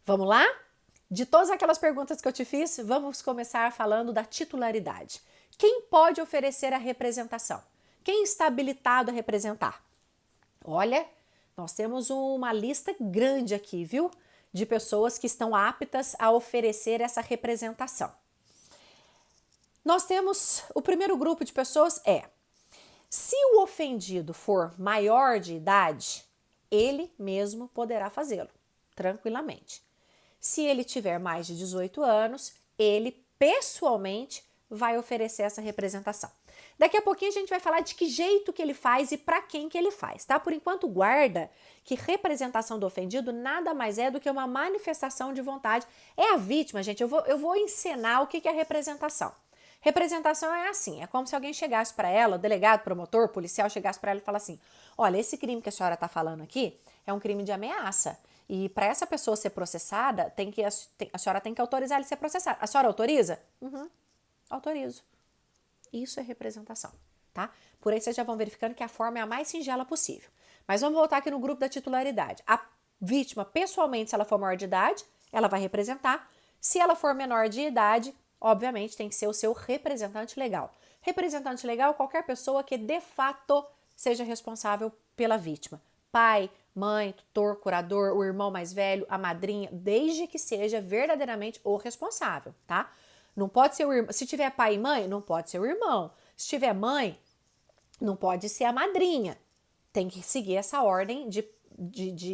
Vamos lá? De todas aquelas perguntas que eu te fiz, vamos começar falando da titularidade. Quem pode oferecer a representação? Quem está habilitado a representar? Olha, nós temos uma lista grande aqui, viu? De pessoas que estão aptas a oferecer essa representação. Nós temos o primeiro grupo de pessoas se o ofendido for maior de idade, ele mesmo poderá fazê-lo, tranquilamente. Se ele tiver mais de 18 anos, ele pessoalmente vai oferecer essa representação. Daqui a pouquinho a gente vai falar de que jeito que ele faz e para quem que ele faz, tá? Por enquanto, guarda que representação do ofendido nada mais é do que uma manifestação de vontade. É a vítima, gente. Eu vou ensinar o que é representação. Representação é assim, é como se alguém chegasse para ela, o delegado, promotor, policial chegasse para ela e falasse assim: olha, esse crime que a senhora está falando aqui é um crime de ameaça. E para essa pessoa ser processada, a senhora tem que autorizar ele a ser processado. A senhora autoriza? Autorizo. Isso é representação, tá? Por aí vocês já vão verificando que a forma é a mais singela possível. Mas vamos voltar aqui no grupo da titularidade. A vítima, pessoalmente, se ela for maior de idade, ela vai representar. Se ela for menor de idade, obviamente tem que ser o seu representante legal. Representante legal, qualquer pessoa que de fato seja responsável pela vítima. Pai, mãe, tutor, curador, o irmão mais velho, a madrinha, desde que seja verdadeiramente o responsável, tá? Não pode ser o irmão. Se tiver pai e mãe, não pode ser o irmão. Se tiver mãe, não pode ser a madrinha. Tem que seguir essa ordem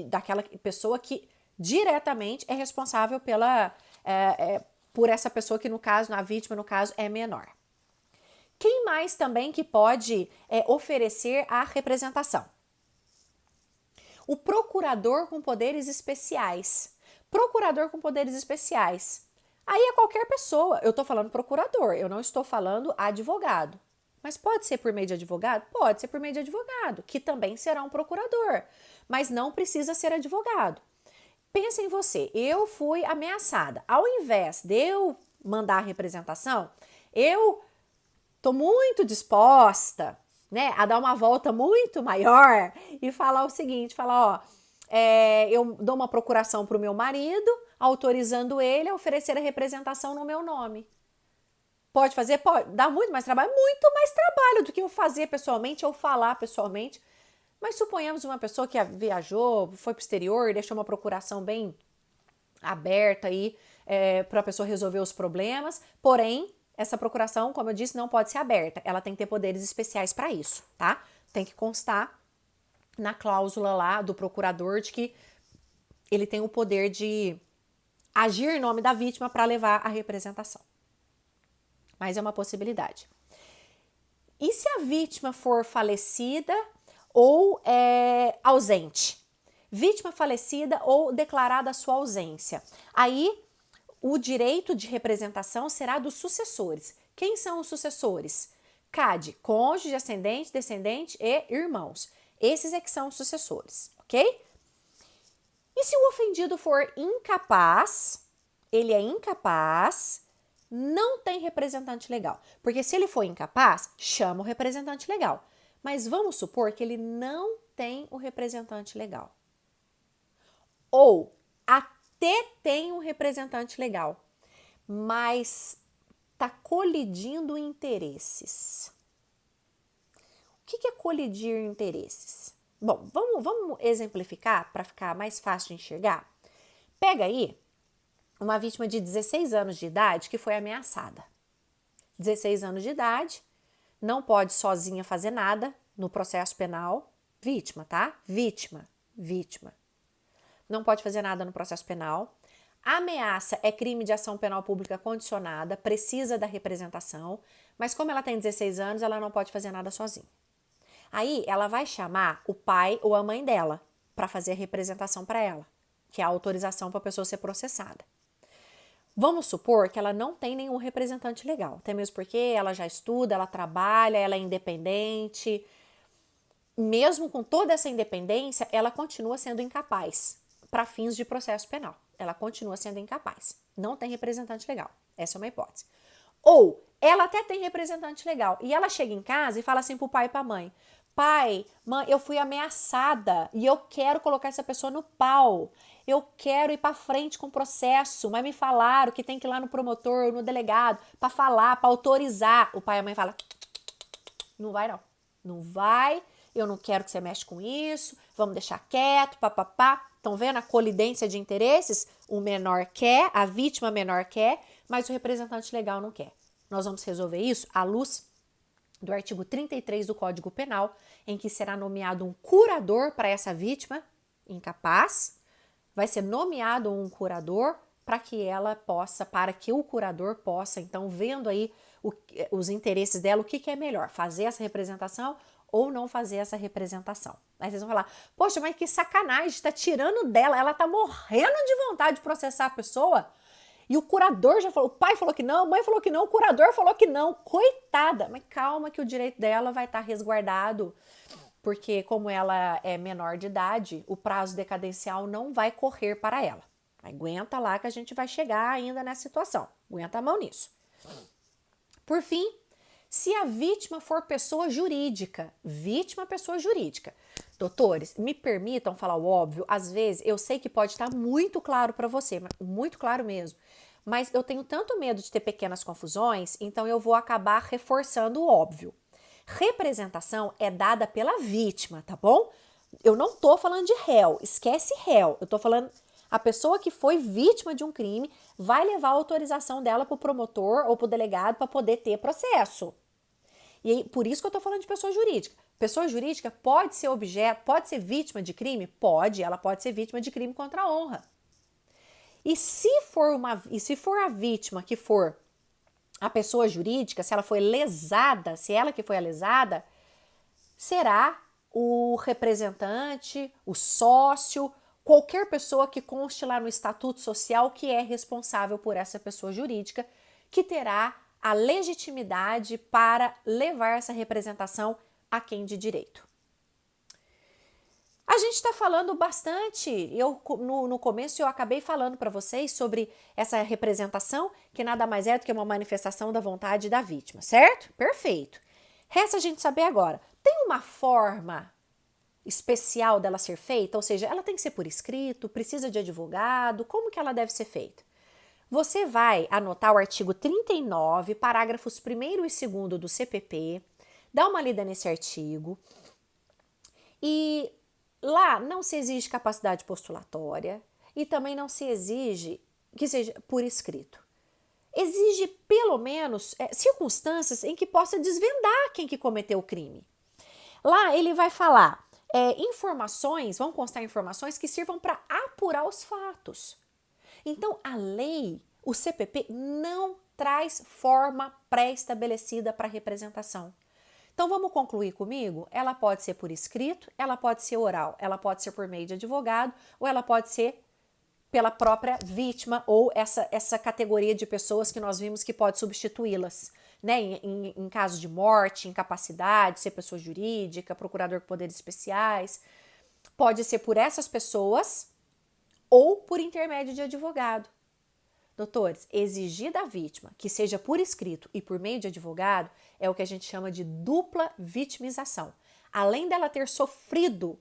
daquela pessoa que diretamente é responsável por essa pessoa que, no caso, a vítima, no caso, é menor. Quem mais também que pode oferecer a representação? O procurador com poderes especiais. Procurador com poderes especiais. Aí é qualquer pessoa. Eu estou falando procurador, eu não estou falando advogado. Mas pode ser por meio de advogado? Pode ser por meio de advogado, que também será um procurador. Mas não precisa ser advogado. Pensa em você, eu fui ameaçada. Ao invés de eu mandar a representação, eu estou muito disposta, né, a dar uma volta muito maior e falar o seguinte, eu dou uma procuração para o meu marido, autorizando ele a oferecer a representação no meu nome. Pode fazer? Pode. Dá muito mais trabalho do que eu fazer pessoalmente ou falar pessoalmente. Mas suponhamos uma pessoa que viajou, foi para o exterior, deixou uma procuração bem aberta aí para a pessoa resolver os problemas. Porém, essa procuração, como eu disse, não pode ser aberta. Ela tem que ter poderes especiais para isso, tá? Tem que constar na cláusula lá do procurador de que ele tem o poder de agir em nome da vítima para levar a representação. Mas é uma possibilidade. E se a vítima for falecida ou ausente? Vítima falecida ou declarada a sua ausência. Aí, o direito de representação será dos sucessores. Quem são os sucessores? CAD, cônjuge, ascendente, descendente e irmãos. Esses é que são os sucessores, ok? E se o ofendido for incapaz, ele é incapaz, não tem representante legal. Porque se ele for incapaz, chama o representante legal. Mas vamos supor que ele não tem o representante legal. Ou até tem um representante legal, mas está colidindo interesses. O que é colidir interesses? Bom, vamos exemplificar para ficar mais fácil de enxergar. Pega aí uma vítima de 16 anos de idade que foi ameaçada. 16 anos de idade, não pode sozinha fazer nada no processo penal. Vítima, tá? Vítima. Não pode fazer nada no processo penal. A ameaça é crime de ação penal pública condicionada, precisa da representação, mas como ela tem 16 anos, ela não pode fazer nada sozinha. Aí ela vai chamar o pai ou a mãe dela para fazer a representação para ela, que é a autorização para a pessoa ser processada. Vamos supor que ela não tem nenhum representante legal, até mesmo porque ela já estuda, ela trabalha, ela é independente. Mesmo com toda essa independência, ela continua sendo incapaz para fins de processo penal. Ela continua sendo incapaz. Não tem representante legal. Essa é uma hipótese. Ou ela até tem representante legal e ela chega em casa e fala assim pro pai e pra mãe: pai, mãe, eu fui ameaçada e eu quero colocar essa pessoa no pau. eu quero ir para frente com o processo, mas me falaram que tem que ir lá no promotor, no delegado, para falar, para autorizar. O pai e a mãe falam, não vai não, não vai, eu não quero que você mexa com isso, vamos deixar quieto, papapá. Estão vendo a colidência de interesses? O menor quer, a vítima menor quer, mas o representante legal não quer. Nós vamos resolver isso à luz do artigo 33 do Código Penal, em que será nomeado um curador para essa vítima incapaz, vai ser nomeado um curador para que o curador possa, então, vendo aí os interesses dela, o que é melhor, fazer essa representação ou não fazer essa representação. Aí vocês vão falar, poxa, mas que sacanagem, está tirando dela, ela está morrendo de vontade de processar a pessoa. E o curador já falou, o pai falou que não, a mãe falou que não, o curador falou que não. Coitada, mas calma que o direito dela vai estar resguardado, porque como ela é menor de idade, o prazo decadencial não vai correr para ela. Aguenta lá que a gente vai chegar ainda nessa situação. Aguenta a mão nisso. Por fim, se a vítima for pessoa jurídica, pessoa jurídica. Doutores, me permitam falar o óbvio, às vezes eu sei que pode estar muito claro para você, muito claro mesmo, mas eu tenho tanto medo de ter pequenas confusões, então eu vou acabar reforçando o óbvio. Representação é dada pela vítima, tá bom? Eu não tô falando de réu, esquece réu, eu tô falando a pessoa que foi vítima de um crime vai levar a autorização dela para o promotor ou para o delegado para poder ter processo. E aí, por isso que eu estou falando de pessoa jurídica. Pessoa jurídica pode ser pode ser vítima de crime? Pode, ela pode ser vítima de crime contra a honra. E se for a vítima que for a pessoa jurídica, se ela foi lesada, se ela que foi a lesada, será o representante, o sócio, qualquer pessoa que conste lá no estatuto social que é responsável por essa pessoa jurídica, que terá a legitimidade para levar essa representação a quem de direito. A gente está falando bastante, no começo eu acabei falando para vocês sobre essa representação, que nada mais é do que uma manifestação da vontade da vítima, certo? Perfeito. Resta a gente saber agora, tem uma forma especial dela ser feita? Ou seja, ela tem que ser por escrito, precisa de advogado, como que ela deve ser feita? Você vai anotar o artigo 39, parágrafos 1º e 2º do CPP, dá uma lida nesse artigo e lá não se exige capacidade postulatória e também não se exige que seja por escrito. Exige pelo menos circunstâncias em que possa desvendar quem que cometeu o crime. Lá ele vai falar vão constar informações que sirvam para apurar os fatos. Então, a lei, o CPP, não traz forma pré-estabelecida para representação. Então, vamos concluir comigo? Ela pode ser por escrito, ela pode ser oral, ela pode ser por meio de advogado, ou ela pode ser pela própria vítima, ou essa categoria de pessoas que nós vimos que pode substituí-las, né? Em caso de morte, incapacidade, ser pessoa jurídica, procurador com poderes especiais. Pode ser por essas pessoas ou por intermédio de advogado. Doutores, exigir da vítima que seja por escrito e por meio de advogado é o que a gente chama de dupla vitimização. Além dela ter sofrido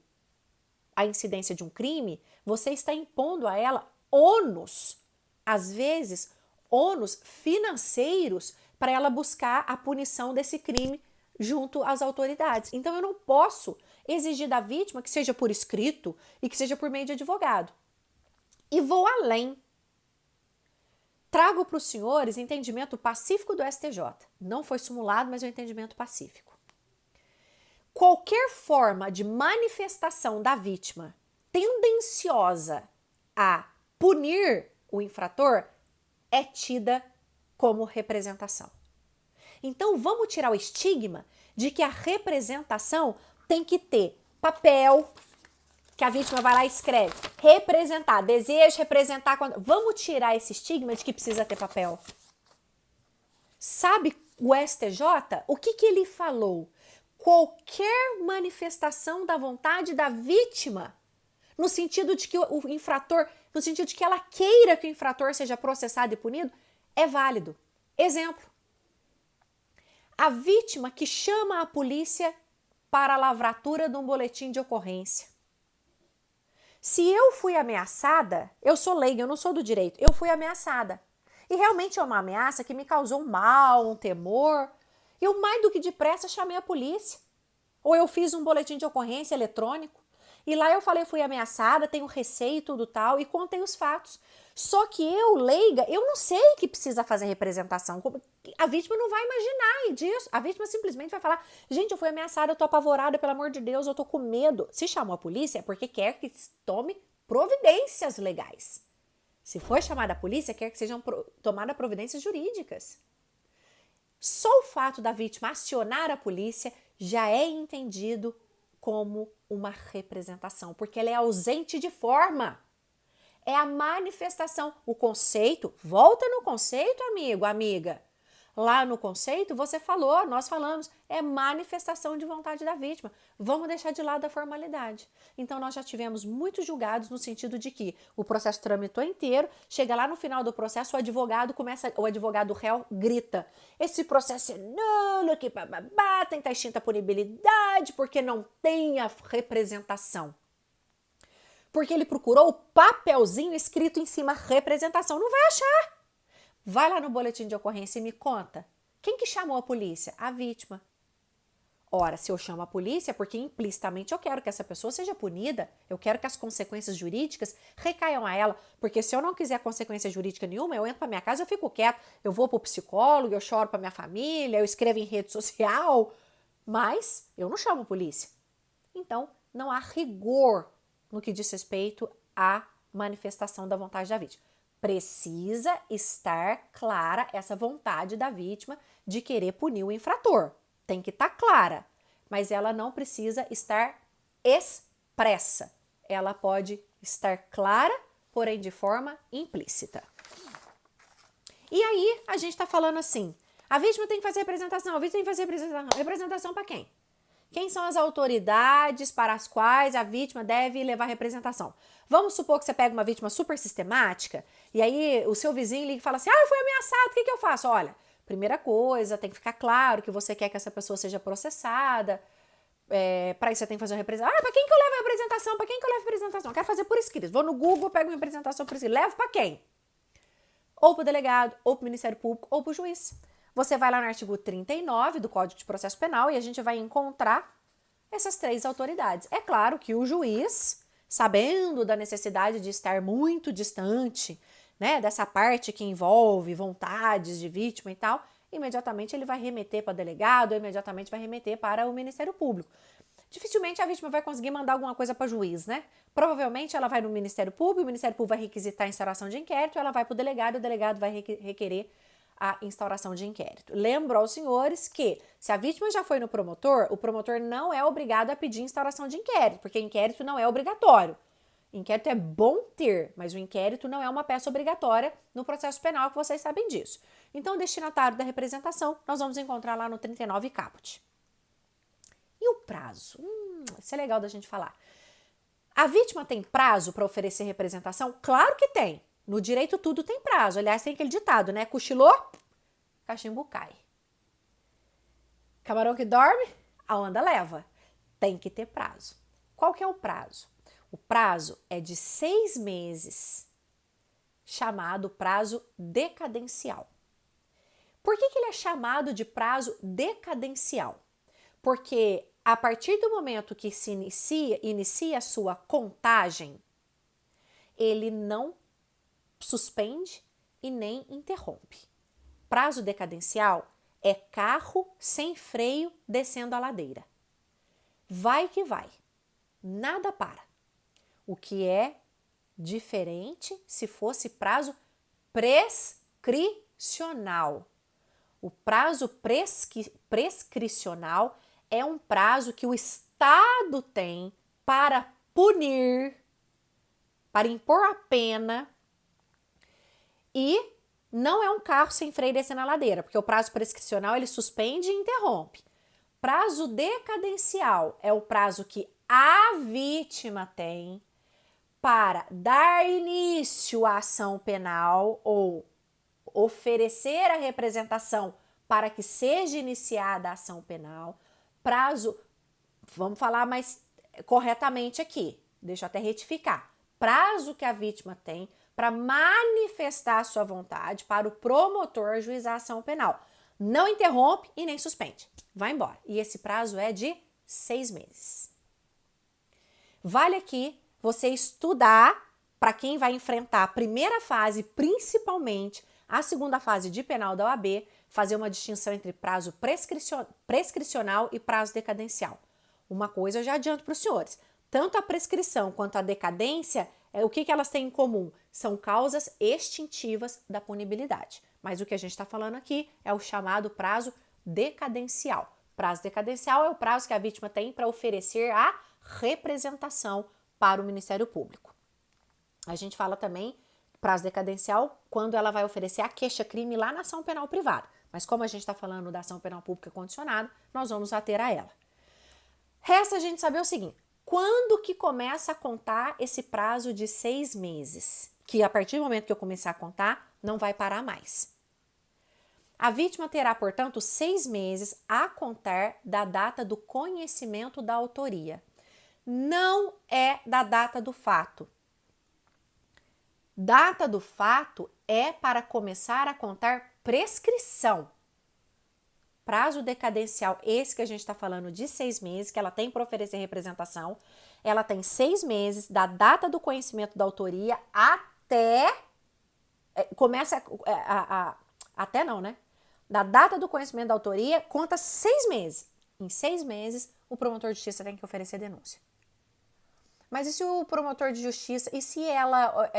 a incidência de um crime, você está impondo a ela ônus, às vezes ônus financeiros, para ela buscar a punição desse crime junto às autoridades. Então eu não posso exigir da vítima que seja por escrito e que seja por meio de advogado. E vou além. Trago para os senhores entendimento pacífico do STJ. Não foi simulado, mas é um entendimento pacífico. Qualquer forma de manifestação da vítima tendenciosa a punir o infrator é tida como representação. Então vamos tirar o estigma de que a representação tem que ter papel, que a vítima vai lá e escreve, representar, desejo representar. Vamos tirar esse estigma de que precisa ter papel. Sabe o STJ? O que ele falou? Qualquer manifestação da vontade da vítima, no sentido de que o infrator, no sentido de que ela queira que o infrator seja processado e punido, é válido. Exemplo, a vítima que chama a polícia para a lavratura de um boletim de ocorrência. Se eu fui ameaçada, eu sou leiga, eu não sou do direito, eu fui ameaçada. E realmente é uma ameaça que me causou um mal, um temor. Eu mais do que depressa chamei a polícia. Ou eu fiz um boletim de ocorrência eletrônico. E lá eu falei, fui ameaçada, tenho receio e tudo tal, e contei os fatos. Só que eu, leiga, eu não sei que precisa fazer representação. A vítima não vai imaginar disso. A vítima simplesmente vai falar, gente, eu fui ameaçada, eu tô apavorada, pelo amor de Deus, eu tô com medo. Se chamou a polícia é porque quer que tome providências legais. Se for chamada a polícia, quer que sejam tomadas providências jurídicas. Só o fato da vítima acionar a polícia já é entendido como uma representação, porque ela é ausente de forma. É a manifestação. O conceito, volta no conceito, amigo, amiga. Lá no conceito, você falou, nós falamos, é manifestação de vontade da vítima. Vamos deixar de lado a formalidade. Então, nós já tivemos muitos julgados no sentido de que o processo tramitou inteiro, chega lá no final do processo, o advogado réu grita, esse processo é nulo, que bababá, tem tá extinta a punibilidade, porque não tem a representação. Porque ele procurou o papelzinho escrito em cima, representação, não vai achar. Vai lá no boletim de ocorrência e me conta. Quem que chamou a polícia? A vítima. Ora, se eu chamo a polícia é porque implicitamente eu quero que essa pessoa seja punida, eu quero que as consequências jurídicas recaiam a ela, porque se eu não quiser consequência jurídica nenhuma, eu entro pra minha casa, eu fico quieto, eu vou pro psicólogo, eu choro pra minha família, eu escrevo em rede social, mas eu não chamo a polícia. Então, não há rigor no que diz respeito à manifestação da vontade da vítima. Precisa estar clara essa vontade da vítima de querer punir o infrator. Tem que estar clara, mas ela não precisa estar expressa. Ela pode estar clara, porém de forma implícita. E aí a gente está falando assim, a vítima tem que fazer representação, a vítima tem que fazer representação. Representação para quem? Quem são as autoridades para as quais a vítima deve levar representação? Vamos supor que você pega uma vítima super sistemática e aí o seu vizinho liga e fala assim, eu fui ameaçado, o que eu faço? Olha, primeira coisa, tem que ficar claro que você quer que essa pessoa seja processada. Para isso você tem que fazer uma representação. Para quem que eu levo a representação? Para quem que eu levo a representação? Eu quero fazer por escrito. Vou no Google, pego uma representação por escrito. Levo para quem? Ou para o delegado, ou para o Ministério Público, ou para o juiz. Você vai lá no artigo 39 do Código de Processo Penal e a gente vai encontrar essas três autoridades. É claro que o juiz, sabendo da necessidade de estar muito distante, né, dessa parte que envolve vontades de vítima e tal, imediatamente ele vai remeter para delegado, ou imediatamente vai remeter para o Ministério Público. Dificilmente a vítima vai conseguir mandar alguma coisa para o juiz, né? Provavelmente ela vai no Ministério Público, o Ministério Público vai requisitar a instauração de inquérito, ela vai para o delegado vai requerer a instauração de inquérito. Lembro aos senhores que, se a vítima já foi no promotor, o promotor não é obrigado a pedir instauração de inquérito, porque inquérito não é obrigatório. Inquérito é bom ter, mas o inquérito não é uma peça obrigatória no processo penal, que vocês sabem disso. Então, o destinatário da representação, nós vamos encontrar lá no 39 caput. E o prazo? Isso é legal da gente falar. A vítima tem prazo para oferecer representação? Claro que tem. No direito tudo tem prazo. Aliás, tem aquele ditado, né? Cochilou, cachimbo cai. Camarão que dorme, a onda leva. Tem que ter prazo. Qual que é o prazo? O prazo é de 6 meses, chamado prazo decadencial. Por que ele é chamado de prazo decadencial? Porque a partir do momento que se inicia a sua contagem, ele não suspende e nem interrompe. Prazo decadencial é carro sem freio descendo a ladeira. Vai que vai. Nada para. O que é diferente se fosse prazo prescricional. O prazo prescricional é um prazo que o Estado tem para punir, para impor a pena. E não é um carro sem freio descendo a ladeira, porque o prazo prescricional ele suspende e interrompe. Prazo decadencial é o prazo que a vítima tem para dar início à ação penal ou oferecer a representação para que seja iniciada a ação penal. Prazo, vamos falar mais corretamente aqui, deixa eu até retificar. prazo que a vítima tem para manifestar sua vontade para o promotor ajuizar a ação penal. Não interrompe e nem suspende. Vai embora. E esse prazo é de 6 meses. Vale aqui você estudar para quem vai enfrentar a primeira fase, principalmente a segunda fase de penal da OAB, fazer uma distinção entre prazo prescricional e prazo decadencial. Uma coisa eu já adianto para os senhores. Tanto a prescrição quanto a decadência, o que elas têm em comum? São causas extintivas da punibilidade. Mas o que a gente está falando aqui é o chamado prazo decadencial. Prazo decadencial é o prazo que a vítima tem para oferecer a representação para o Ministério Público. A gente fala também prazo decadencial quando ela vai oferecer a queixa-crime lá na ação penal privada. Mas como a gente está falando da ação penal pública condicionada, nós vamos ater a ela. Resta a gente saber o seguinte, quando que começa a contar esse prazo de 6 meses? Que a partir do momento que eu começar a contar, não vai parar mais. A vítima terá, portanto, 6 meses a contar da data do conhecimento da autoria. Não é da data do fato. Data do fato é para começar a contar prescrição. Prazo decadencial, esse que a gente está falando de 6 meses, que ela tem para oferecer representação, ela tem 6 meses da data do conhecimento da autoria até... até não, né? Da data do conhecimento da autoria, conta 6 meses. Em 6 meses, o promotor de justiça tem que oferecer denúncia. Mas e se o promotor de justiça, e se ela,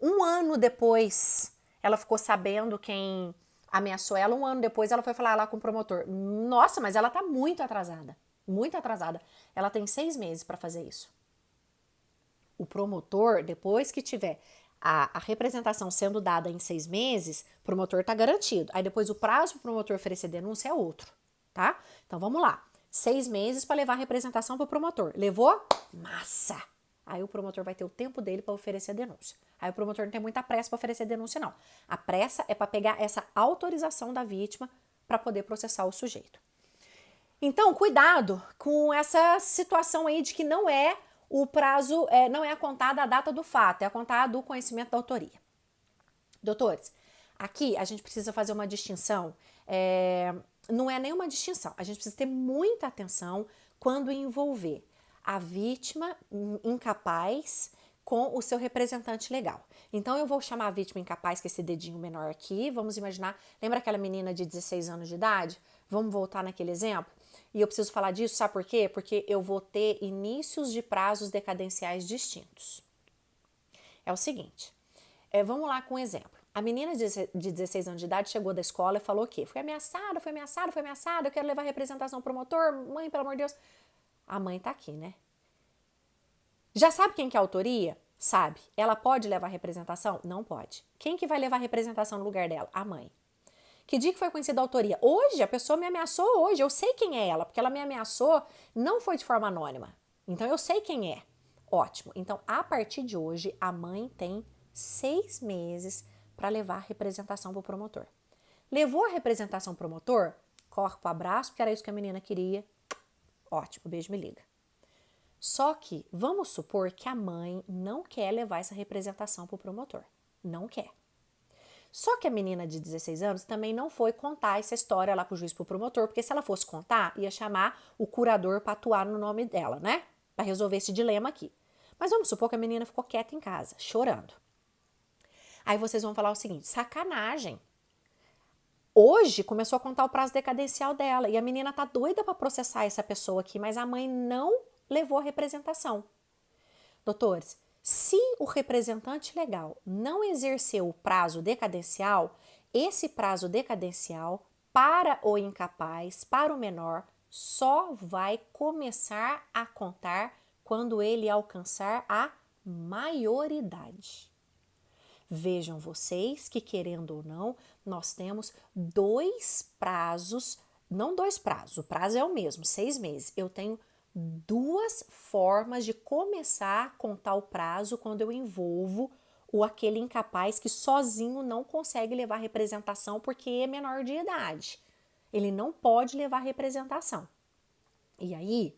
um ano depois, ela ficou sabendo quem ameaçou ela, um ano depois ela foi falar lá com o promotor. Nossa, mas ela tá muito atrasada, muito atrasada. Ela tem 6 meses para fazer isso. O promotor, depois que tiver a representação sendo dada em 6 meses, o promotor tá garantido. Aí depois o prazo para o promotor oferecer denúncia é outro, tá? Então vamos lá. 6 meses para levar a representação para o promotor. Levou? Massa! Aí o promotor vai ter o tempo dele para oferecer a denúncia. Aí o promotor não tem muita pressa para oferecer a denúncia, não. A pressa é para pegar essa autorização da vítima para poder processar o sujeito. Então, cuidado com essa situação aí de que não é o prazo, não é a contada a data do fato, é a contada do conhecimento da autoria. Doutores, aqui a gente precisa fazer uma distinção, não é nenhuma distinção, a gente precisa ter muita atenção quando envolver a vítima incapaz com o seu representante legal. Então eu vou chamar a vítima incapaz com esse dedinho menor aqui, vamos imaginar, lembra aquela menina de 16 anos de idade? Vamos voltar naquele exemplo? E eu preciso falar disso, sabe por quê? Porque eu vou ter inícios de prazos decadenciais distintos. É o seguinte, vamos lá com um exemplo. A menina de 16 anos de idade chegou da escola e falou o quê? Fui ameaçada, eu quero levar representação ao promotor, mãe, pelo amor de Deus. A mãe tá aqui, né? Já sabe quem que é a autoria? Sabe. Ela pode levar representação? Não pode. Quem que vai levar representação no lugar dela? A mãe. Que dia que foi conhecida a autoria? Hoje, a pessoa me ameaçou hoje, eu sei quem é ela, porque ela me ameaçou, não foi de forma anônima. Então, eu sei quem é. Ótimo. Então, a partir de hoje, a mãe tem 6 meses para levar a representação para o promotor. Levou a representação pro promotor? Corre pro abraço, porque era isso que a menina queria. Ótimo, beijo, me liga. Só que, vamos supor que a mãe não quer levar essa representação pro promotor. Não quer. Só que a menina de 16 anos também não foi contar essa história lá pro juiz, pro promotor, porque se ela fosse contar, ia chamar o curador para atuar no nome dela, né? Para resolver esse dilema aqui. Mas vamos supor que a menina ficou quieta em casa, chorando. Aí vocês vão falar o seguinte, sacanagem. Hoje começou a contar o prazo decadencial dela e a menina tá doida para processar essa pessoa aqui, mas a mãe não levou a representação. Doutores, se o representante legal não exerceu o prazo decadencial, esse prazo decadencial para o incapaz, para o menor, só vai começar a contar quando ele alcançar a maioridade. Vejam vocês que, querendo ou não, nós temos 2 prazos, não 2 prazos, o prazo é o mesmo, 6 meses. Eu tenho 2 formas de começar a contar o prazo quando eu envolvo aquele incapaz que sozinho não consegue levar representação porque é menor de idade. Ele não pode levar representação. E aí,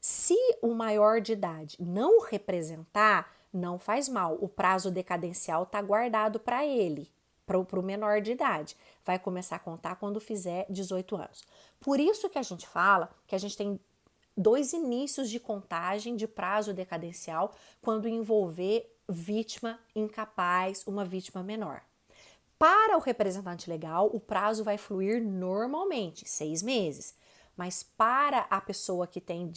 se o maior de idade não representar, Não faz mal, o prazo decadencial está guardado para ele, para o menor de idade. Vai começar a contar quando fizer 18 anos. Por isso que a gente fala que a gente tem 2 inícios de contagem de prazo decadencial quando envolver vítima incapaz, uma vítima menor. Para o representante legal, o prazo vai fluir normalmente, 6 meses. Mas para a pessoa que tem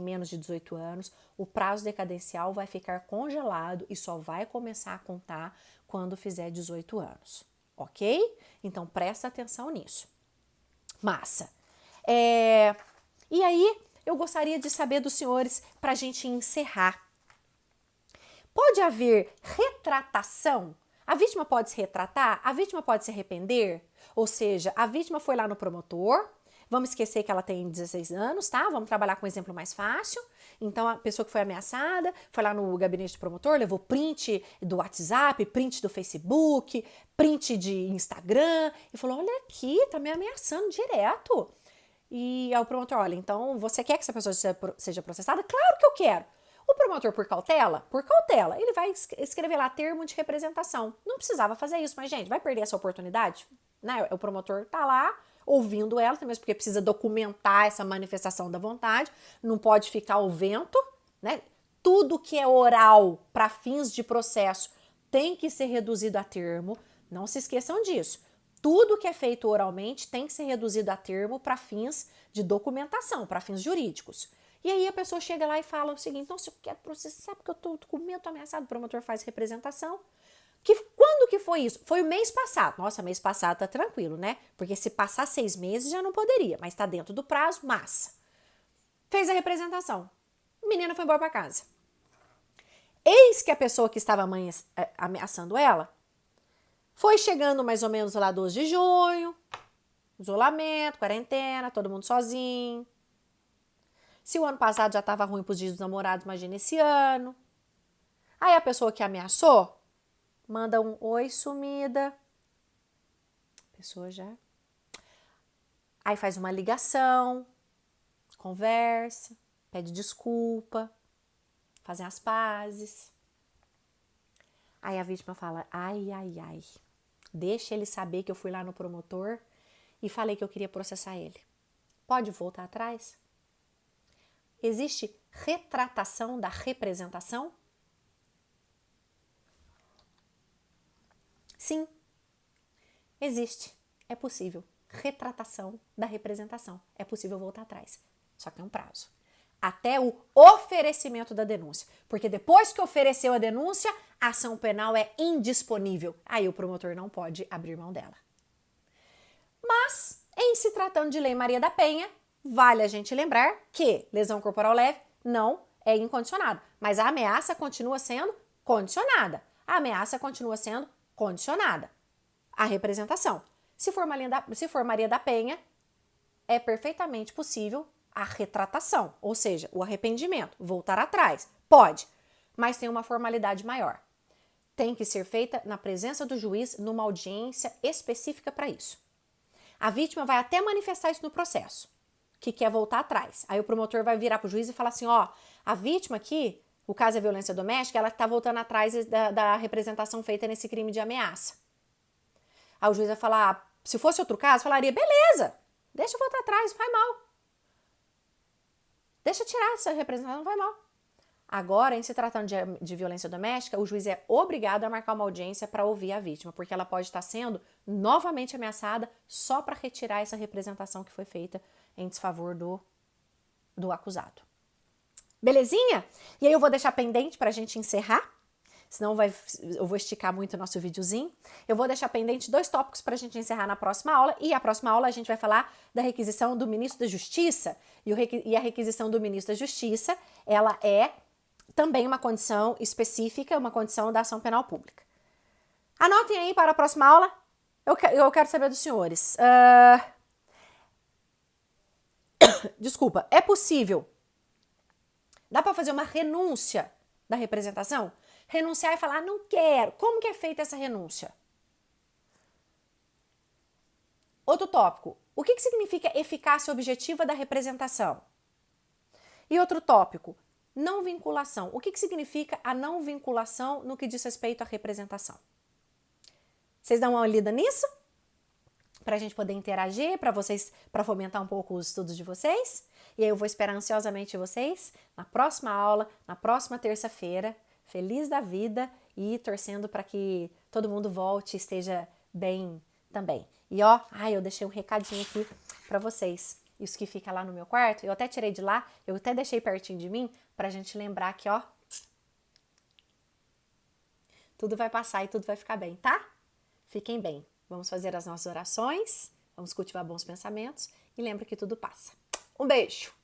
menos de 18 anos, o prazo decadencial vai ficar congelado e só vai começar a contar quando fizer 18 anos, ok? Então presta atenção nisso. Massa! E aí, eu gostaria de saber dos senhores, para a gente encerrar. Pode haver retratação? A vítima pode se retratar? A vítima pode se arrepender? Ou seja, a vítima foi lá no promotor. Vamos esquecer que ela tem 16 anos, tá? Vamos trabalhar com um exemplo mais fácil. Então, a pessoa que foi ameaçada foi lá no gabinete do promotor, levou print do WhatsApp, print do Facebook, print de Instagram e falou: olha aqui, tá me ameaçando direto. E aí o promotor: olha, então você quer que essa pessoa seja processada? Claro que eu quero. O promotor, por cautela, ele vai escrever lá termo de representação. Não precisava fazer isso, mas, gente, vai perder essa oportunidade? Né? O promotor tá lá ouvindo ela, mesmo porque precisa documentar essa manifestação da vontade, não pode ficar ao vento, né? Tudo que é oral para fins de processo tem que ser reduzido a termo, não se esqueçam disso. Tudo que é feito oralmente tem que ser reduzido a termo para fins de documentação, para fins jurídicos. E aí a pessoa chega lá e fala o seguinte: então, se eu quero processar porque eu tô com medo, tô ameaçado, o promotor faz representação. Quando que foi isso? Foi o mês passado. Nossa, mês passado tá tranquilo, né? Porque se passar 6 meses já não poderia, mas tá dentro do prazo, massa. Fez a representação. A menina foi embora para casa. Eis que a pessoa que estava ameaçando ela foi chegando mais ou menos lá 12 de junho, isolamento, quarentena, todo mundo sozinho. Se o ano passado já estava ruim para os dias dos namorados, imagina esse ano. Aí a pessoa que ameaçou manda um oi, sumida. A pessoa já. Aí faz uma ligação, conversa, pede desculpa, fazem as pazes. Aí a vítima fala: ai, ai, ai, deixa ele saber que eu fui lá no promotor e falei que eu queria processar ele. Pode voltar atrás? Existe retratação da representação? Sim, existe. É possível. Retratação da representação. É possível voltar atrás. Só que tem um prazo. Até o oferecimento da denúncia. Porque depois que ofereceu a denúncia, a ação penal é indisponível. Aí o promotor não pode abrir mão dela. Mas, em se tratando de Lei Maria da Penha, vale a gente lembrar que lesão corporal leve não é incondicionada. Mas a ameaça continua sendo condicionada. A ameaça continua sendo condicionada à representação. Se for Maria da Penha, é perfeitamente possível a retratação, ou seja, o arrependimento, voltar atrás. Pode, mas tem uma formalidade maior. Tem que ser feita na presença do juiz, numa audiência específica para isso. A vítima vai até manifestar isso no processo, que quer voltar atrás. Aí o promotor vai virar para o juiz e falar assim: ó, a vítima aqui, o caso é violência doméstica, ela está voltando atrás da representação feita nesse crime de ameaça. Aí o juiz vai falar: se fosse outro caso, falaria: beleza, deixa eu voltar atrás, não faz mal. Deixa eu tirar essa representação, não vai mal. Agora, em se tratando de violência doméstica, o juiz é obrigado a marcar uma audiência para ouvir a vítima, porque ela pode estar sendo novamente ameaçada só para retirar essa representação que foi feita em desfavor do acusado. Belezinha? E aí eu vou deixar pendente para a gente encerrar, senão eu vou esticar muito o nosso videozinho. Eu vou deixar pendente 2 tópicos para a gente encerrar na próxima aula, e a próxima aula a gente vai falar da requisição do ministro da Justiça, e a requisição do ministro da Justiça, ela é também uma condição específica, uma condição da ação penal pública. Anotem aí para a próxima aula, eu quero saber dos senhores. Desculpa, é possível? Dá para fazer uma renúncia da representação? Renunciar e falar: não quero. Como que é feita essa renúncia? Outro tópico. O que significa eficácia objetiva da representação? E outro tópico. Não vinculação. O que significa a não vinculação no que diz respeito à representação? Vocês dão uma lida nisso? Para a gente poder interagir, para fomentar um pouco os estudos de vocês. E aí eu vou esperar ansiosamente vocês na próxima aula, na próxima terça-feira, feliz da vida e torcendo para que todo mundo volte e esteja bem também. E ó, eu deixei um recadinho aqui para vocês. Isso que fica lá no meu quarto, eu até tirei de lá, eu até deixei pertinho de mim pra gente lembrar que, ó, tudo vai passar e tudo vai ficar bem, tá? Fiquem bem. Vamos fazer as nossas orações, vamos cultivar bons pensamentos e lembra que tudo passa. Um beijo!